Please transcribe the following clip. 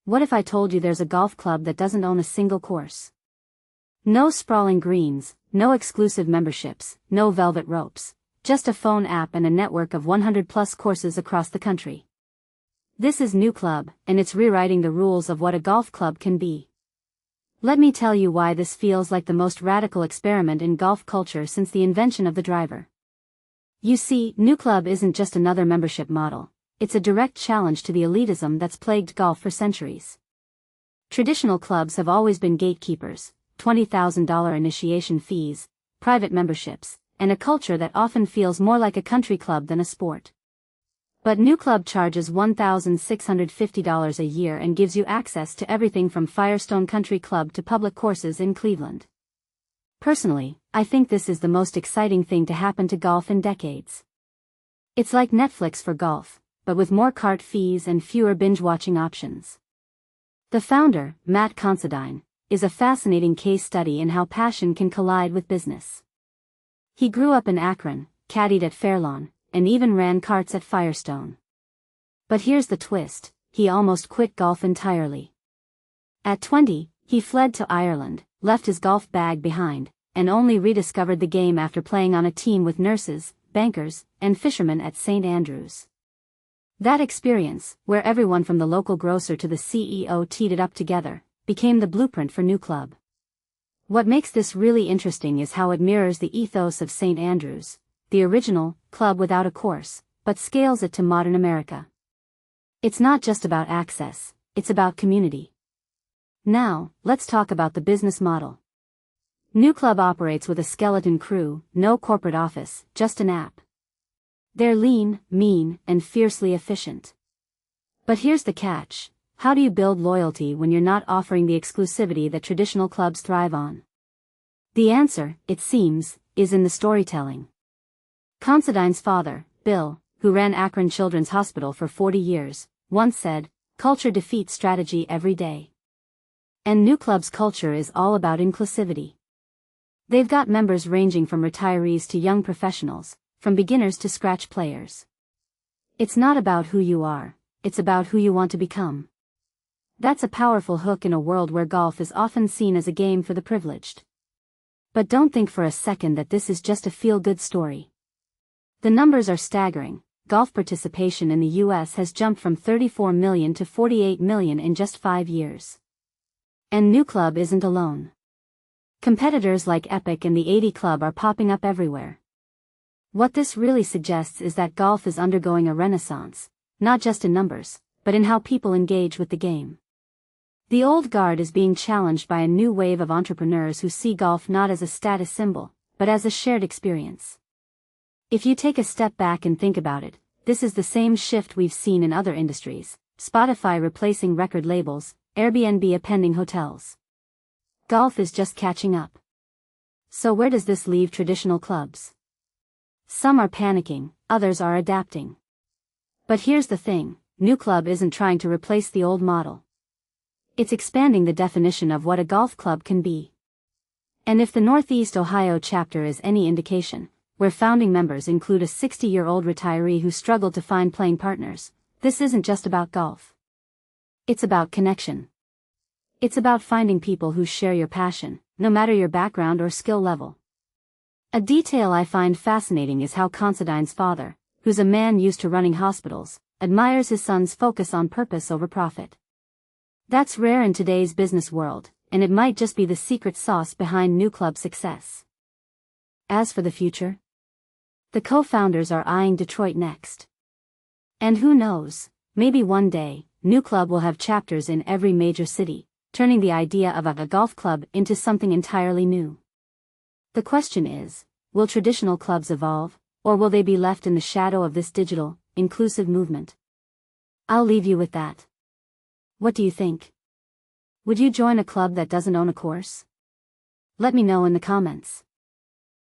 What if I told you there's a golf club that doesn't own a single course? No sprawling greens, no exclusive memberships, no velvet ropes, just a phone app and a network of 100+ courses across the country. This is NewClub, and it's rewriting the rules of what a golf club can be. Let me tell you why this feels like the most radical experiment in golf culture since the invention of the driver. You see, NewClub isn't just another membership model. It's a direct challenge to the elitism that's plagued golf for centuries. Traditional clubs have always been gatekeepers, $20,000 initiation fees, private memberships, and a culture that often feels more like a country club than a sport. But NewClub charges $1,650 a year and gives you access to everything from Firestone Country Club to public courses in Cleveland. Personally, I think this is the most exciting thing to happen to golf in decades. It's like Netflix for golf, but with more cart fees and fewer binge-watching options. The founder, Matt Considine, is a fascinating case study in how passion can collide with business. He grew up in Akron, caddied at Fairlawn, and even ran carts at Firestone. But here's the twist, he almost quit golf entirely. At 20, he fled to Ireland, left his golf bag behind, and only rediscovered the game after playing on a team with nurses, bankers, and fishermen at St. Andrews. That experience, where everyone from the local grocer to the CEO teed it up together, became the blueprint for NewClub. What makes this really interesting is how it mirrors the ethos of St. Andrews, the original club without a course, but scales it to modern America. It's not just about access, it's about community. Now, let's talk about the business model. NewClub operates with a skeleton crew, no corporate office, just an app. They're lean, mean, and fiercely efficient. But here's the catch. How do you build loyalty when you're not offering the exclusivity that traditional clubs thrive on? The answer, it seems, is in the storytelling. Considine's father, Bill, who ran Akron Children's Hospital for 40 years, once said, "Culture defeats strategy every day." And NewClub's culture is all about inclusivity. They've got members ranging from retirees to young professionals, from beginners to scratch players. It's not about who you are, it's about who you want to become. That's a powerful hook in a world where golf is often seen as a game for the privileged. But don't think for a second that this is just a feel-good story. The numbers are staggering. Golf participation in the US has jumped from 34 million to 48 million in just 5 years. And NewClub isn't alone. Competitors like Epic and the 80 Club are popping up everywhere. What this really suggests is that golf is undergoing a renaissance, not just in numbers, but in how people engage with the game. The old guard is being challenged by a new wave of entrepreneurs who see golf not as a status symbol, but as a shared experience. If you take a step back and think about it, this is the same shift we've seen in other industries: Spotify replacing record labels, Airbnb appending hotels. Golf is just catching up. So where does this leave traditional clubs? Some are panicking, others are adapting. But here's the thing, NewClub isn't trying to replace the old model. It's expanding the definition of what a golf club can be. And if the Northeast Ohio chapter is any indication, where founding members include a 60-year-old retiree who struggled to find playing partners, this isn't just about golf. It's about connection. It's about finding people who share your passion, no matter your background or skill level. A detail I find fascinating is how Considine's father, who's a man used to running hospitals, admires his son's focus on purpose over profit. That's rare in today's business world, and it might just be the secret sauce behind NewClub's success. As for the future, the co-founders are eyeing Detroit next. And who knows, maybe one day, NewClub will have chapters in every major city, turning the idea of a golf club into something entirely new. The question is, will traditional clubs evolve, or will they be left in the shadow of this digital, inclusive movement? I'll leave you with that. What do you think? Would you join a club that doesn't own a course? Let me know in the comments.